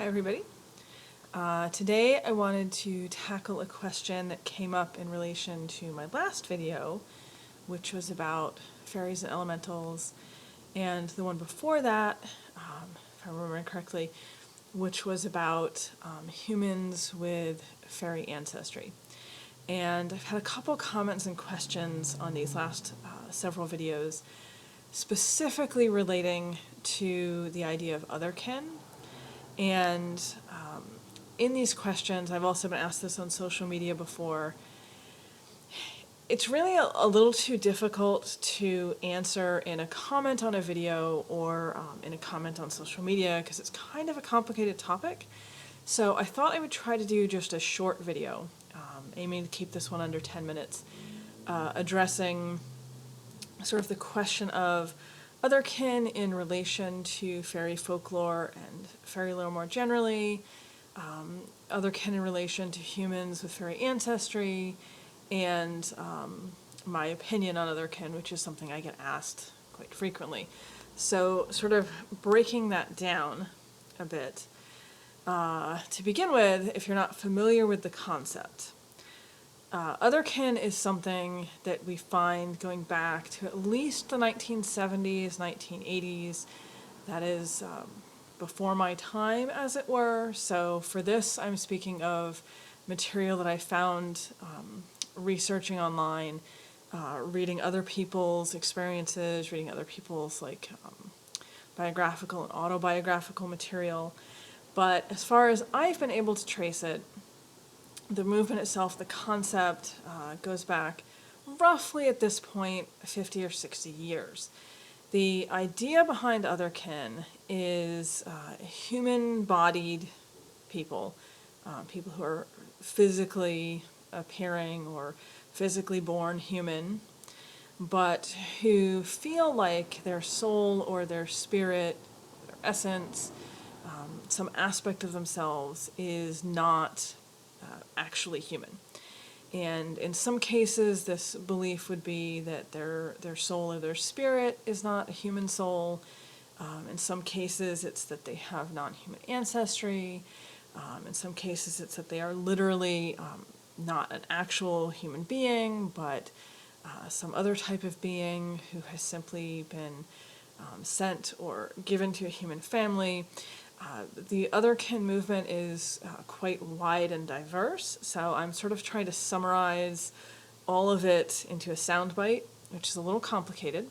Hi everybody. Today I wanted to tackle a question that came up in relation to my last video, which was about fairies and elementals, and the one before that, if I remember correctly, which was about humans with fairy ancestry. And I've had a couple comments and questions on these last several videos, specifically relating to the idea of otherkin. And in these questions, I've also been asked this on social media before, it's really a little too difficult to answer in a comment on a video or in a comment on social media because it's kind of a complicated topic. So I thought I would try to do just a short video, aiming to keep this one under 10 minutes, addressing sort of the question of otherkin in relation to fairy folklore and fairylore more generally, otherkin in relation to humans with fairy ancestry, and my opinion on otherkin, which is something I get asked quite frequently. So sort of breaking that down a bit. To begin with, if you're not familiar with the concept, otherkin is something that we find going back to at least the 1970s, 1980s. That is before my time, as it were. So for this, I'm speaking of material that I found researching online, reading other people's experiences, reading other people's biographical and autobiographical material. But as far as I've been able to trace it, the movement itself, the concept, goes back roughly at this point 50 or 60 years. The idea behind otherkin is human-bodied people, people who are physically appearing or physically born human, but who feel like their soul or their spirit, their essence, some aspect of themselves is not actually human. And in some cases, this belief would be that their soul or their spirit is not a human soul. In some cases, it's that they have non-human ancestry. In some cases, it's that they are literally not an actual human being, but some other type of being who has simply been sent or given to a human family. The otherkin movement is quite wide and diverse, so I'm sort of trying to summarize all of it into a soundbite, which is a little complicated.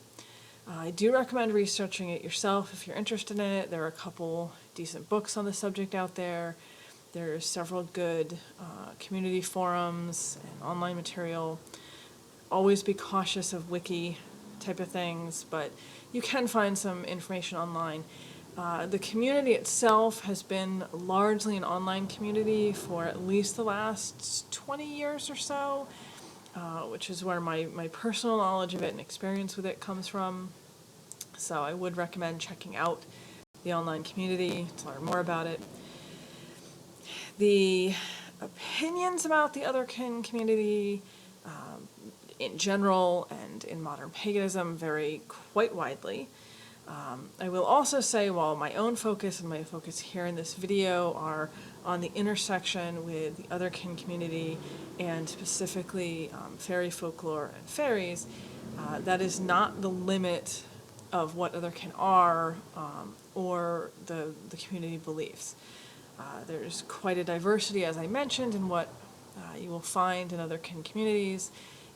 I do recommend researching it yourself if you're interested in it. There are a couple decent books on the subject out there. There's several good community forums and online material. Always be cautious of wiki type of things, but you can find some information online. The community itself has been largely an online community for at least the last 20 years or so, which is where my personal knowledge of it and experience with it comes from. So I would recommend checking out the online community to learn more about it. The opinions about the otherkin community in general and in modern paganism vary quite widely. I will also say, while my own focus and my focus here in this video are on the intersection with the otherkin community and specifically fairy folklore and fairies, that is not the limit of what otherkin are or the community beliefs. There's quite a diversity, as I mentioned, in what you will find in otherkin communities,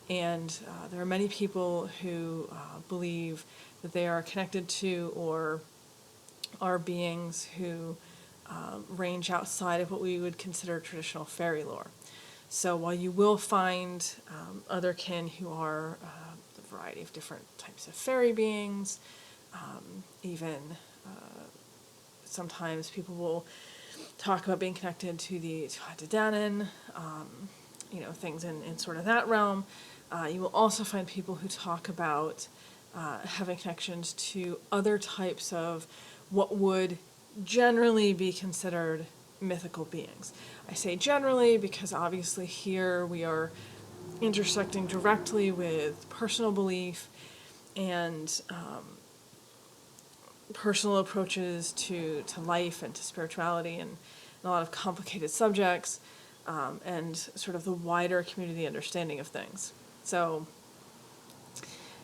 and there are many people who believe that they are connected to or are beings who range outside of what we would consider traditional fairy lore. So while you will find otherkin who are a variety of different types of fairy beings, even sometimes people will talk about being connected to the Danan, things in sort of that realm. You will also find people who talk about having connections to other types of what would generally be considered mythical beings. I say generally because obviously here we are intersecting directly with personal belief and personal approaches to life and to spirituality and a lot of complicated subjects, and sort of the wider community understanding of things. So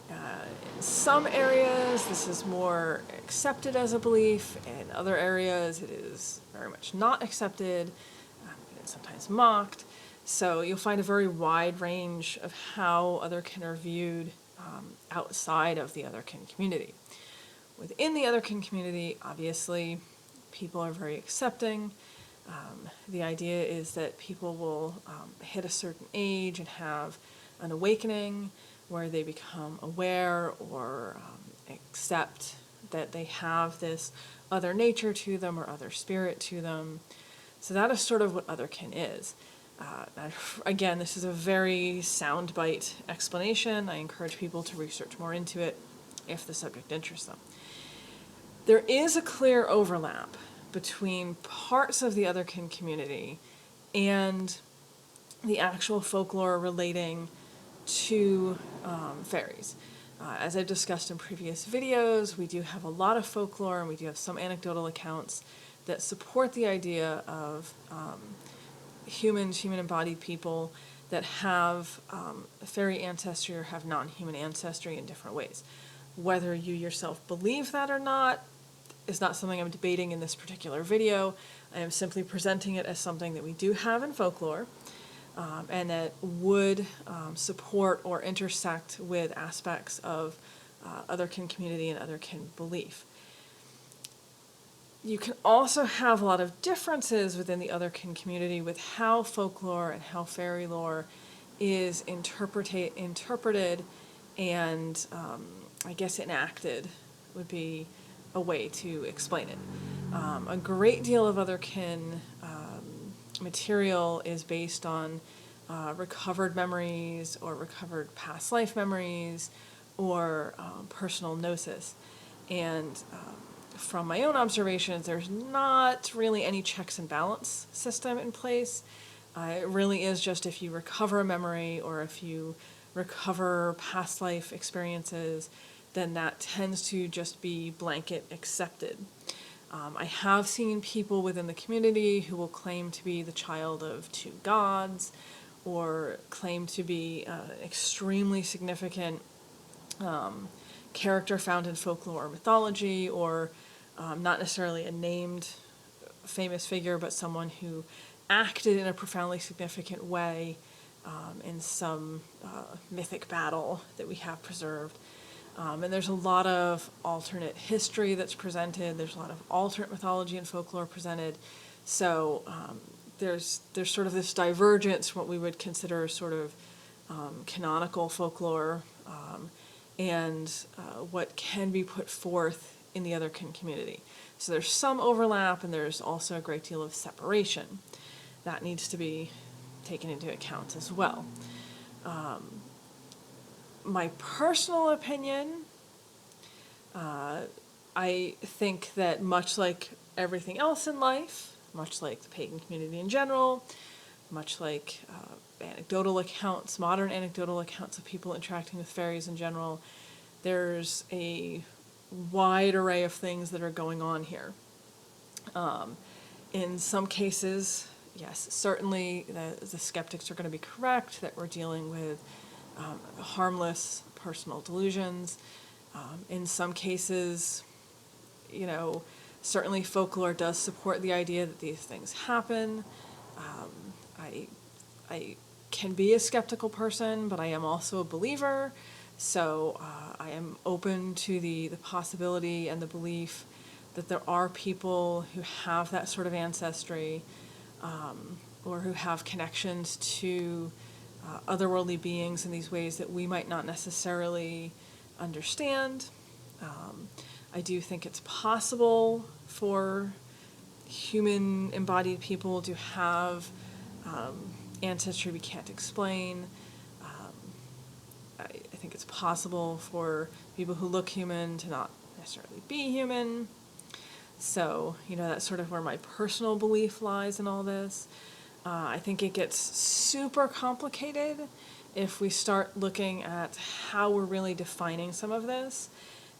in some areas this is more accepted as a belief, in other areas it is very much not accepted, and sometimes mocked. So you'll find a very wide range of how Otherkin are viewed outside of the Otherkin community. Within the Otherkin community, obviously, people are very accepting. The idea is that people will hit a certain age and have an awakening where they become aware or accept that they have this other nature to them or other spirit to them. So that is sort of what Otherkin is. Again, this is a very soundbite explanation. I encourage people to research more into it if the subject interests them. There is a clear overlap between parts of the Otherkin community and the actual folklore relating to fairies. As I've discussed in previous videos, we do have a lot of folklore and we do have some anecdotal accounts that support the idea of human-embodied people that have fairy ancestry or have non-human ancestry in different ways. Whether you yourself believe that or not is not something I'm debating in this particular video. I am simply presenting it as something that we do have in folklore, and that would support or intersect with aspects of Otherkin community and Otherkin belief. You can also have a lot of differences within the Otherkin community with how folklore and how fairy lore is interpreted and I guess enacted would be a way to explain it. A great deal of Otherkin material is based on recovered memories or recovered past life memories or personal gnosis. And from my own observations, there's not really any checks and balance system in place. It really is just if you recover a memory or if you recover past life experiences, then that tends to just be blanket accepted. I have seen people within the community who will claim to be the child of two gods or claim to be an extremely significant character found in folklore or mythology, or not necessarily a named famous figure, but someone who acted in a profoundly significant way in some mythic battle that we have preserved. And there's a lot of alternate history that's presented. There's a lot of alternate mythology and folklore presented. So there's sort of this divergence from what we would consider sort of canonical folklore and what can be put forth in the Otherkin community. So there's some overlap, and there's also a great deal of separation. That needs to be taken into account as well. My personal opinion, I think that much like everything else in life, much like the pagan community in general, much like anecdotal accounts, modern anecdotal accounts of people interacting with fairies in general, there's a wide array of things that are going on here. In some cases, yes, certainly the skeptics are going to be correct that we're dealing with harmless personal delusions. In some cases, you know, certainly folklore does support the idea that these things happen. I can be a skeptical person, but I am also a believer, so I am open to the possibility and the belief that there are people who have that sort of ancestry, or who have connections to otherworldly beings in these ways that we might not necessarily understand. I do think it's possible for human embodied people to have ancestry we can't explain. I think it's possible for people who look human to not necessarily be human. So, you know, that's sort of where my personal belief lies in all this. I think it gets super complicated if we start looking at how we're really defining some of this.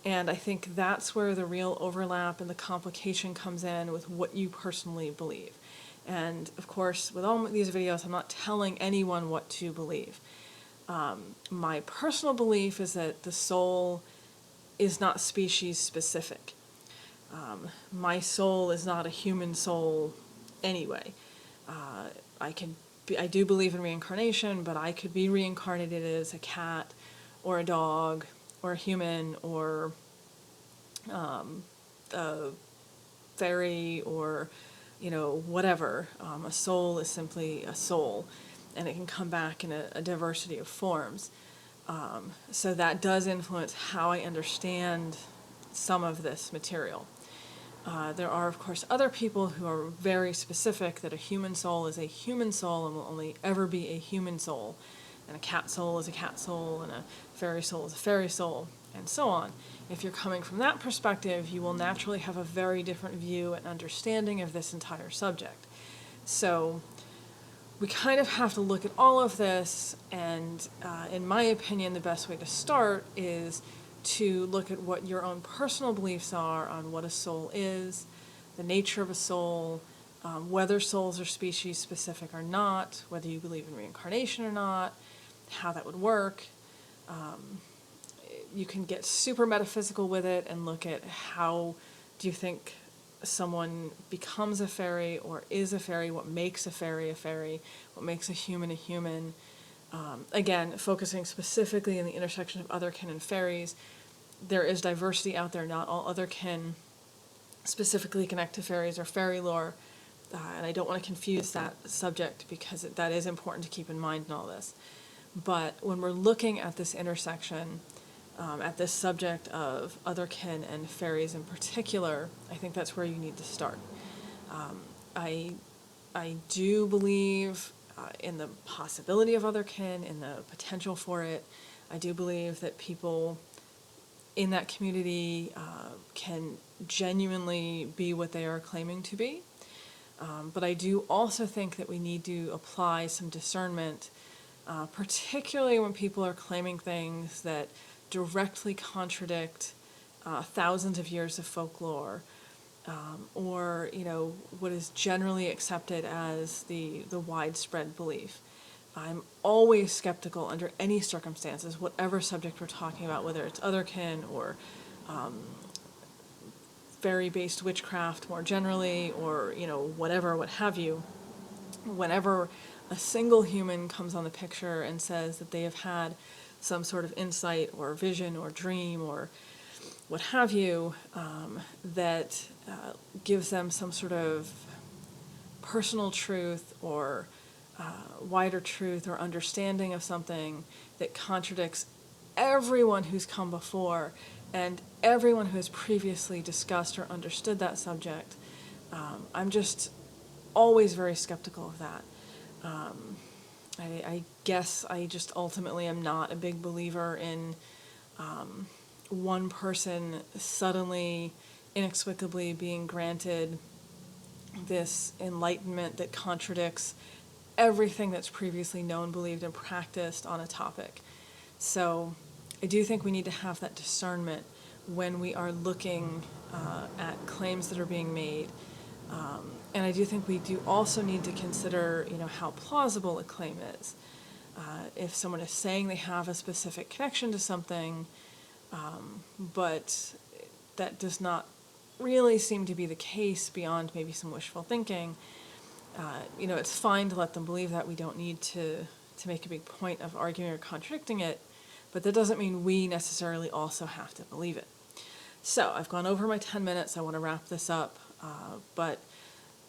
And I think that's where the real overlap and the complication comes in with what you personally believe. And of course, with all these videos, I'm not telling anyone what to believe. My personal belief is that the soul is not species specific. My soul is not a human soul anyway. I do believe in reincarnation, but I could be reincarnated as a cat or a dog or a human or a fairy or, whatever. A soul is simply a soul, and it can come back in a diversity of forms. So that does influence how I understand some of this material. There are, of course, other people who are very specific that a human soul is a human soul and will only ever be a human soul, and a cat soul is a cat soul, and a fairy soul is a fairy soul, and so on. If you're coming from that perspective, you will naturally have a very different view and understanding of this entire subject. So we kind of have to look at all of this, and in my opinion, the best way to start is to look at what your own personal beliefs are on what a soul is, the nature of a soul, whether souls are species specific or not, whether you believe in reincarnation or not, how that would work. You can get super metaphysical with it and look at how do you think someone becomes a fairy or is a fairy, what makes a fairy, what makes a human. Again, focusing specifically in the intersection of Otherkin and fairies, there is diversity out there. Not all Otherkin specifically connect to fairies or fairylore, and I don't want to confuse that subject because that is important to keep in mind in all this. But when we're looking at this intersection, at this subject of Otherkin and fairies in particular, I think that's where you need to start. I do believe in the possibility of Otherkin, in the potential for it. I do believe that people in that community can genuinely be what they are claiming to be. But I do also think that we need to apply some discernment, particularly when people are claiming things that directly contradict thousands of years of folklore, or what is generally accepted as the widespread belief. I'm always skeptical under any circumstances, whatever subject we're talking about, whether it's Otherkin or fairy-based witchcraft more generally, or whatever, what have you. Whenever a single human comes on the picture and says that they have had some sort of insight or vision or dream or what have you, that gives them some sort of personal truth or wider truth or understanding of something that contradicts everyone who's come before and everyone who has previously discussed or understood that subject. I'm just always very skeptical of that. I guess I just ultimately am not a big believer in one person suddenly, inexplicably being granted this enlightenment that contradicts everything that's previously known, believed, and practiced on a topic. So I do think we need to have that discernment when we are looking at claims that are being made. And I do think we do also need to consider, how plausible a claim is. If someone is saying they have a specific connection to something, but that does not really seem to be the case beyond maybe some wishful thinking, it's fine to let them believe that. We don't need to make a big point of arguing or contradicting it, but that doesn't mean we necessarily also have to believe it. So I've gone over my 10 minutes. I want to wrap this up, but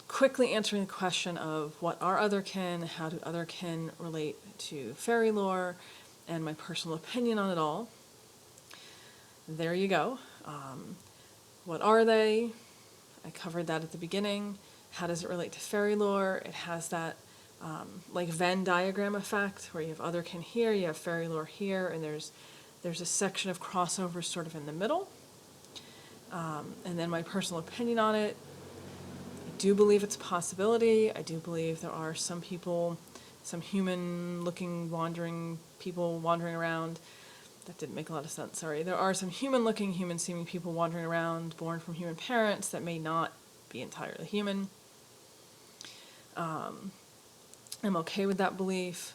quickly answering the question of what are Otherkin, how do Otherkin relate to fairy lore, and my personal opinion on it all. There you go. What are they? I covered that at the beginning. How does it relate to fairy lore? It has that like Venn diagram effect where you have Otherkin here, you have fairy lore here, and there's a section of crossover sort of in the middle. And then my personal opinion on it. I do believe it's a possibility. I do believe there are some people, some human-looking wandering people wandering around that didn't make a lot of sense, sorry. There are some human-looking, human-seeming people wandering around, born from human parents that may not be entirely human. I'm okay with that belief,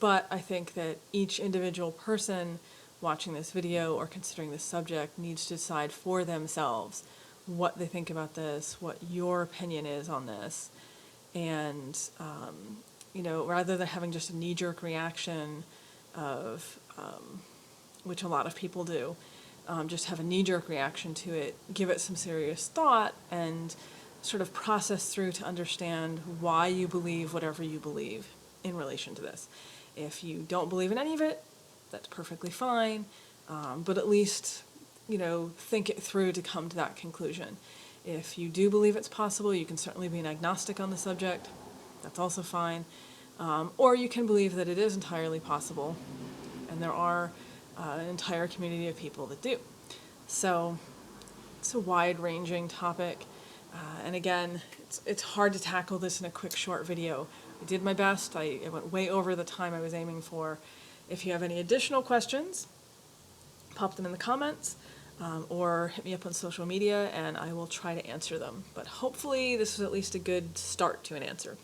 but I think that each individual person watching this video or considering this subject needs to decide for themselves what they think about this, what your opinion is on this, and you know, rather than having just a knee-jerk reaction of, which a lot of people do, just have a knee-jerk reaction to it, give it some serious thought, and sort of process through to understand why you believe whatever you believe in relation to this. If you don't believe in any of it, that's perfectly fine, but at least, you know, think it through to come to that conclusion. If you do believe it's possible, you can certainly be an agnostic on the subject. That's also fine. Or you can believe that it is entirely possible, and there are an entire community of people that do. So it's a wide-ranging topic. And again, it's hard to tackle this in a quick, short video. I did my best. I went way over the time I was aiming for. If you have any additional questions, pop them in the comments, or hit me up on social media, and I will try to answer them. But hopefully this was at least a good start to an answer.